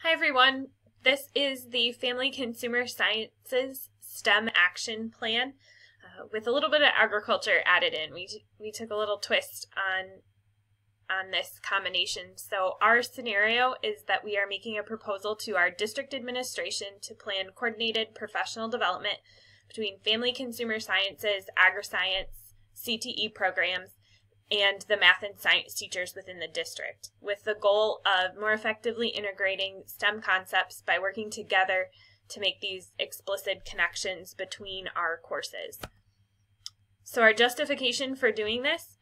Hi everyone, this is the Family Consumer Sciences STEM Action Plan with a little bit of agriculture added in. We took a little twist on this combination. So our scenario is that we are making a proposal to our district administration to plan coordinated professional development between Family Consumer Sciences, Agri-Science, CTE programs, and the math and science teachers within the district, with the goal of more effectively integrating STEM concepts by working together to make these explicit connections between our courses. So our justification for doing this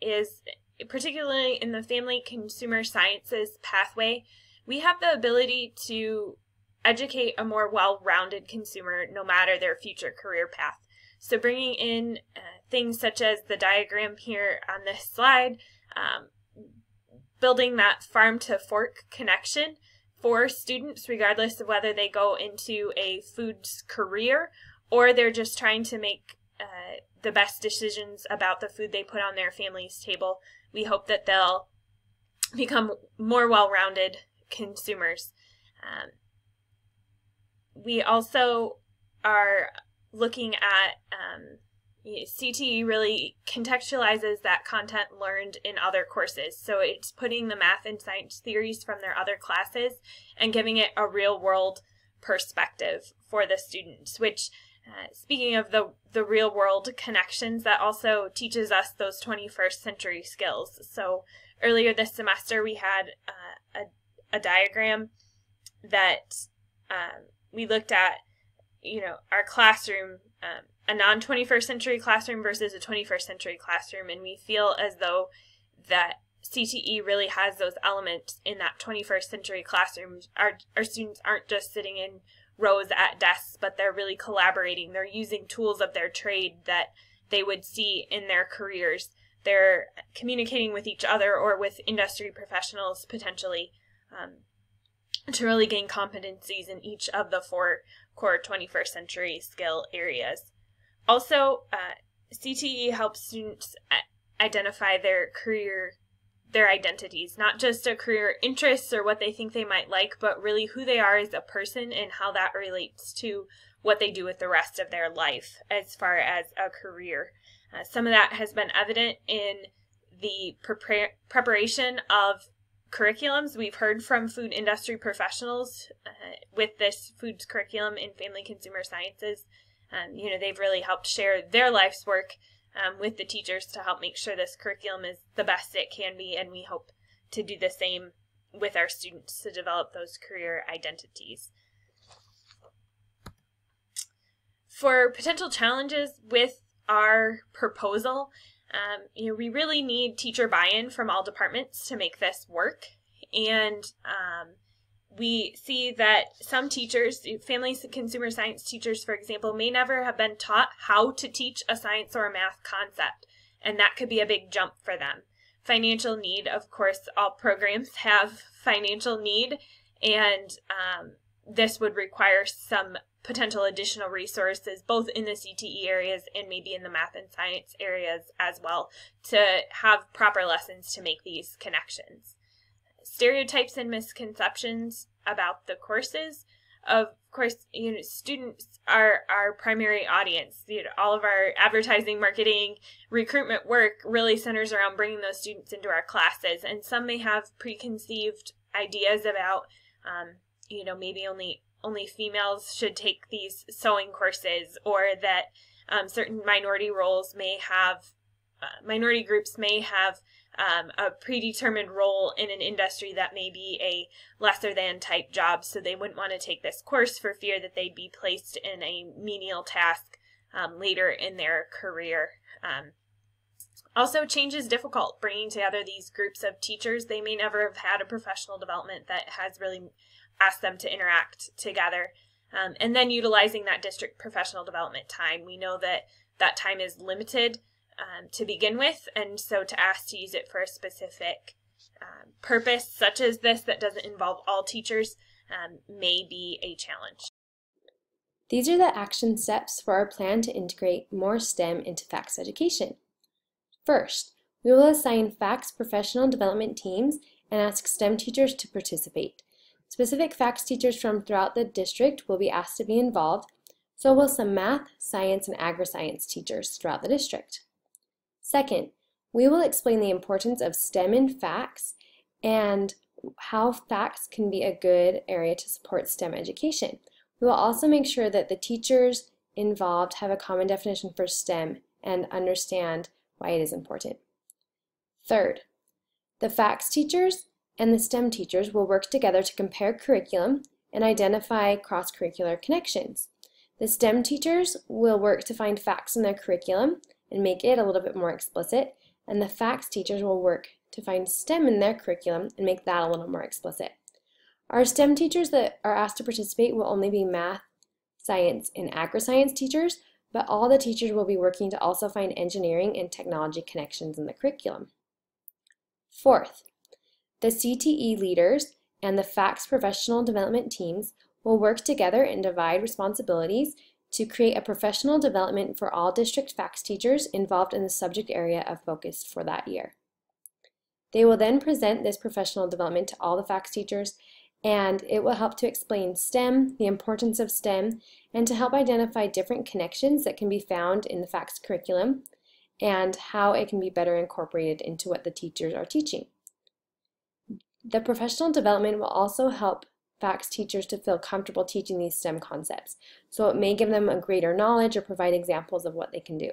is, particularly in the Family Consumer Sciences pathway, we have the ability to educate a more well-rounded consumer no matter their future career path. So bringing in things such as the diagram here on this slide, building that farm to fork connection for students regardless of whether they go into a foods career or they're just trying to make the best decisions about the food they put on their family's table. We hope that they'll become more well-rounded consumers. We also are looking at CTE really contextualizes that content learned in other courses. So it's putting the math and science theories from their other classes and giving it a real-world perspective for the students, which, speaking of the real-world connections, that also teaches us those 21st century skills. So earlier this semester we had a diagram that we looked at, our classroom, a non-21st century classroom versus a 21st century classroom, and we feel as though that CTE really has those elements in that 21st century classroom. Our students aren't just sitting in rows at desks, but they're really collaborating. They're using tools of their trade that they would see in their careers. They're communicating with each other or with industry professionals potentially to really gain competencies in each of the 4 core 21st century skill areas. Also, CTE helps students identify their career, their identities, not just a career interests or what they think they might like, but really who they are as a person and how that relates to what they do with the rest of their life as far as a career. Some of that has been evident in the preparation of curriculums. We've heard from food industry professionals with this foods curriculum in Family Consumer Sciences. They've really helped share their life's work with the teachers to help make sure this curriculum is the best it can be, and we hope to do the same with our students to develop those career identities. For potential challenges with our proposal, we really need teacher buy-in from all departments to make this work, and we see that some teachers, family consumer science teachers, for example, may never have been taught how to teach a science or a math concept, and that could be a big jump for them. Financial need, of course, all programs have financial need, and this would require some potential additional resources both in the CTE areas and maybe in the math and science areas as well to have proper lessons to make these connections. Stereotypes and misconceptions about the courses. Of course, students are our primary audience. All of our advertising, marketing, recruitment work really centers around bringing those students into our classes, and some may have preconceived ideas about, maybe only females should take these sewing courses, or that certain minority roles may have, minority groups may have a predetermined role in an industry that may be a lesser than type job, so they wouldn't want to take this course for fear that they'd be placed in a menial task later in their career. Also, change is difficult. Bringing together these groups of teachers, they may never have had a professional development that has really asked them to interact together. And then utilizing that district professional development time. We know that that time is limited to begin with, and so to ask to use it for a specific purpose such as this that doesn't involve all teachers may be a challenge. These are the action steps for our plan to integrate more STEM into FACS education. First, we will assign FACS professional development teams and ask STEM teachers to participate. Specific FACS teachers from throughout the district will be asked to be involved, so will some math, science, and agri-science teachers throughout the district. Second, we will explain the importance of STEM in FACS and how FACS can be a good area to support STEM education. We will also make sure that the teachers involved have a common definition for STEM and understand why it is important. Third, the FACS teachers and the STEM teachers will work together to compare curriculum and identify cross-curricular connections. The STEM teachers will work to find FACS in their curriculum and make it a little bit more explicit, and the FACS teachers will work to find STEM in their curriculum and make that a little more explicit. Our STEM teachers that are asked to participate will only be math, science, and agri-science teachers, but all the teachers will be working to also find engineering and technology connections in the curriculum. Fourth, the CTE leaders and the FACS professional development teams will work together and divide responsibilities to create a professional development for all district FACS teachers involved in the subject area of focus for that year. They will then present this professional development to all the FACS teachers, and it will help to explain STEM, the importance of STEM, and to help identify different connections that can be found in the FACS curriculum and how it can be better incorporated into what the teachers are teaching. The professional development will also help FACS teachers to feel comfortable teaching these STEM concepts, so it may give them a greater knowledge or provide examples of what they can do.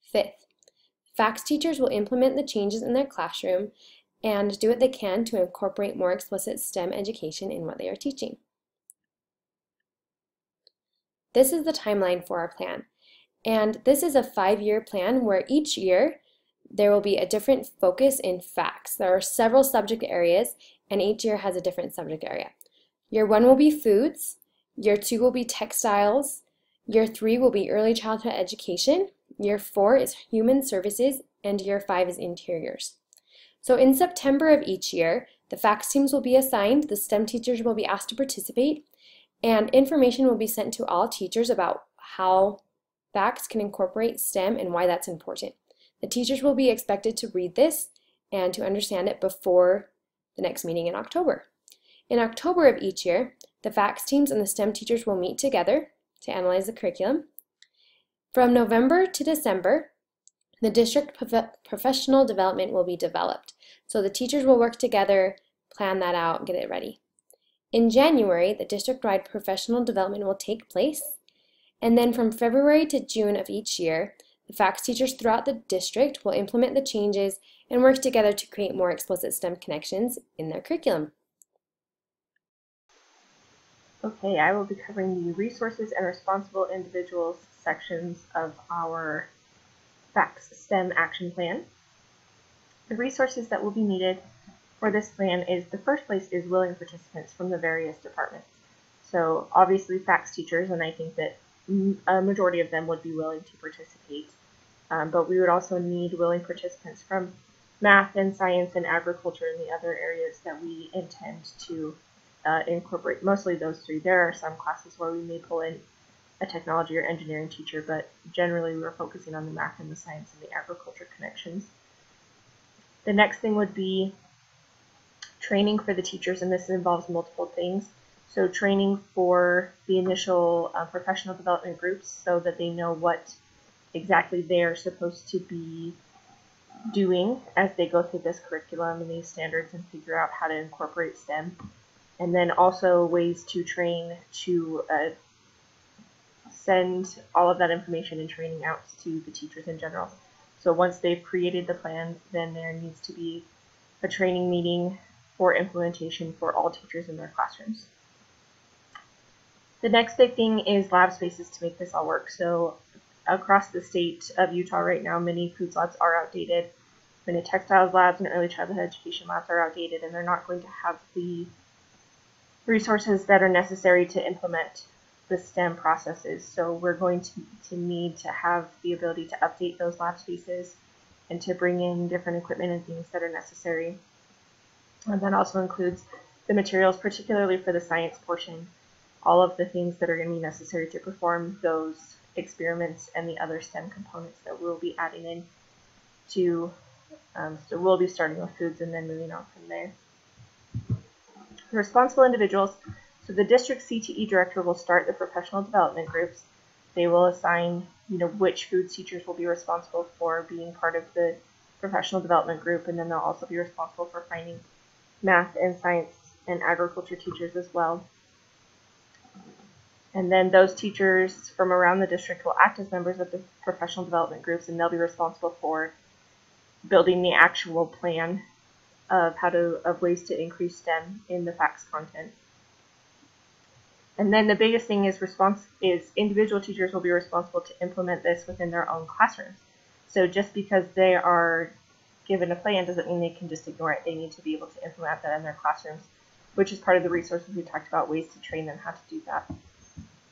Fifth, FACS teachers will implement the changes in their classroom and do what they can to incorporate more explicit STEM education in what they are teaching. This is the timeline for our plan, and this is a 5-year plan where each year there will be a different focus in FACS. There are several subject areas, and each year has a different subject area. Year 1 will be foods, Year 2 will be textiles, Year 3 will be early childhood education, Year 4 is human services, and Year 5 is interiors. So in September of each year, the FACS teams will be assigned, the STEM teachers will be asked to participate, and information will be sent to all teachers about how FACS can incorporate STEM and why that's important. The teachers will be expected to read this and to understand it before the next meeting in October. In October of each year, the FACS teams and the STEM teachers will meet together to analyze the curriculum. From November to December, the district professional development will be developed. So the teachers will work together, plan that out, get it ready. In January, the district-wide professional development will take place. And then from February to June of each year, the FACS teachers throughout the district will implement the changes and work together to create more explicit STEM connections in their curriculum. Okay, I will be covering the resources and responsible individuals sections of our FACS STEM action plan. The resources that will be needed for this plan is, the first place is willing participants from the various departments. So obviously FACS teachers, and I think that a majority of them would be willing to participate. But we would also need willing participants from math and science and agriculture and the other areas that we intend to incorporate, mostly those three. There are some classes where we may pull in a technology or engineering teacher, but generally we're focusing on the math and the science and the agriculture connections. The next thing would be training for the teachers, and this involves multiple things. So training for the initial professional development groups so that they know what exactly they're supposed to be doing as they go through this curriculum and these standards and figure out how to incorporate STEM. And then also ways to train to send all of that information and training out to the teachers in general. So once they've created the plan, then there needs to be a training meeting for implementation for all teachers in their classrooms. The next big thing is lab spaces to make this all work. So across the state of Utah right now, many foods labs are outdated. Many textiles labs and early childhood education labs are outdated, and they're not going to have the resources that are necessary to implement the STEM processes. So we're going to need to have the ability to update those lab spaces and to bring in different equipment and things that are necessary. And that also includes the materials, particularly for the science portion, all of the things that are going to be necessary to perform those experiments and the other STEM components that we'll be adding in to, so we'll be starting with foods and then moving on from there. The responsible individuals, so the district CTE director will start the professional development groups. They will assign, which foods teachers will be responsible for being part of the professional development group, and then they'll also be responsible for finding math and science and agriculture teachers as well. And then those teachers from around the district will act as members of the professional development groups, and they'll be responsible for building the actual plan of ways to increase STEM in the FACS content. And then the biggest thing is individual teachers will be responsible to implement this within their own classrooms. So just because they are given a plan doesn't mean they can just ignore it. They need to be able to implement that in their classrooms, which is part of the resources we talked about, ways to train them how to do that.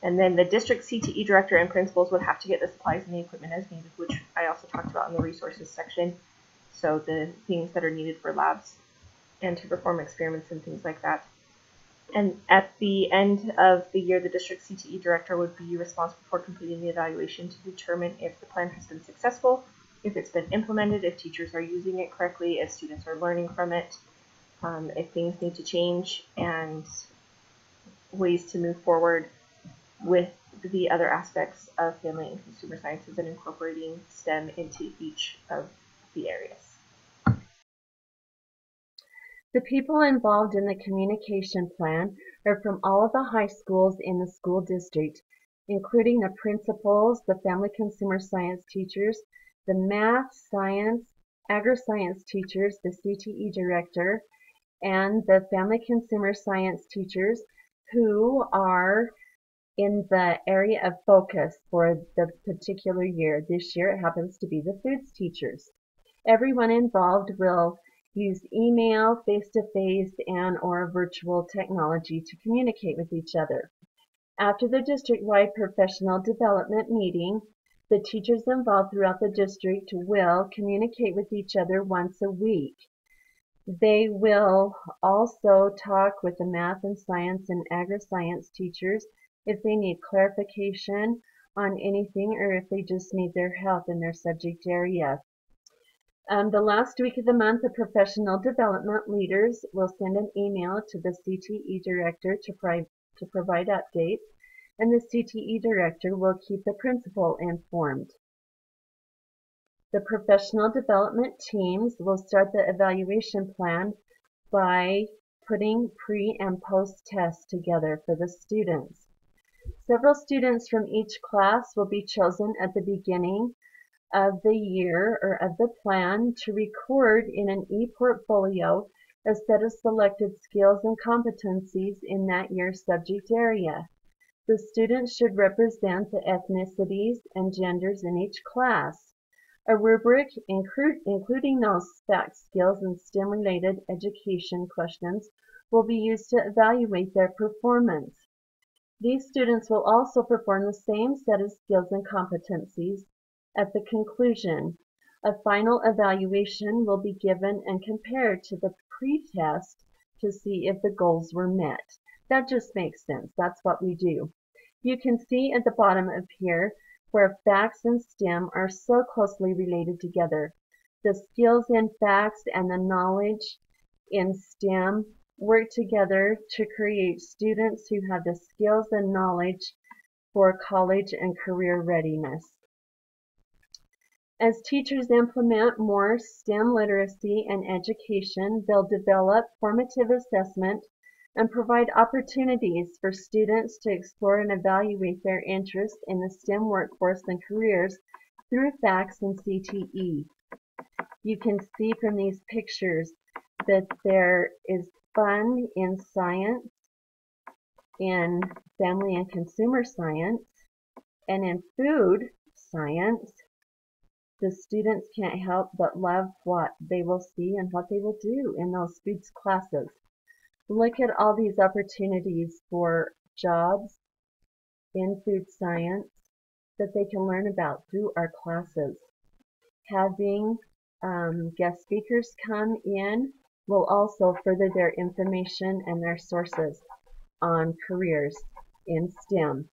And then the district CTE director and principals would have to get the supplies and the equipment as needed, which I also talked about in the resources section. So the things that are needed for labs and to perform experiments and things like that. And at the end of the year, the district CTE director would be responsible for completing the evaluation to determine if the plan has been successful, if it's been implemented, if teachers are using it correctly, if students are learning from it, if things need to change, and ways to move forward with the other aspects of family and consumer sciences and incorporating STEM into each of the areas. The people involved in the communication plan are from all of the high schools in the school district, including the principals, the family consumer science teachers, the math, science, agri-science teachers, the CTE director, and the family consumer science teachers who are in the area of focus for the particular year. This year it happens to be the foods teachers. Everyone involved will use email, face-to-face, and/or virtual technology to communicate with each other. After the district-wide professional development meeting, the teachers involved throughout the district will communicate with each other once a week. They will also talk with the math and science and agri-science teachers if they need clarification on anything or if they just need their help in their subject area. The last week of the month, the professional development leaders will send an email to the CTE director to provide updates, and the CTE director will keep the principal informed. The professional development teams will start the evaluation plan by putting pre- and post-tests together for the students. Several students from each class will be chosen at the beginning of the year or of the plan to record in an e-portfolio a set of selected skills and competencies in that year's subject area. The students should represent the ethnicities and genders in each class. A rubric including those FACS skills and STEM-related education questions will be used to evaluate their performance. These students will also perform the same set of skills and competencies. At the conclusion, a final evaluation will be given and compared to the pre-test to see if the goals were met. That just makes sense. That's what we do. You can see at the bottom of here where FACS and STEM are so closely related together. The skills in FACS and the knowledge in STEM work together to create students who have the skills and knowledge for college and career readiness. As teachers implement more STEM literacy and education, they'll develop formative assessment and provide opportunities for students to explore and evaluate their interest in the STEM workforce and careers through FACS and CTE. You can see from these pictures that there is fun in science, in family and consumer science, and in food science. The students can't help but love what they will see and what they will do in those foods classes. Look at all these opportunities for jobs in food science that they can learn about through our classes. Having guest speakers come in will also further their information and their sources on careers in STEM.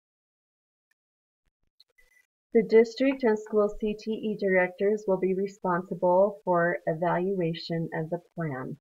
The district and school CTE directors will be responsible for evaluation of the plan.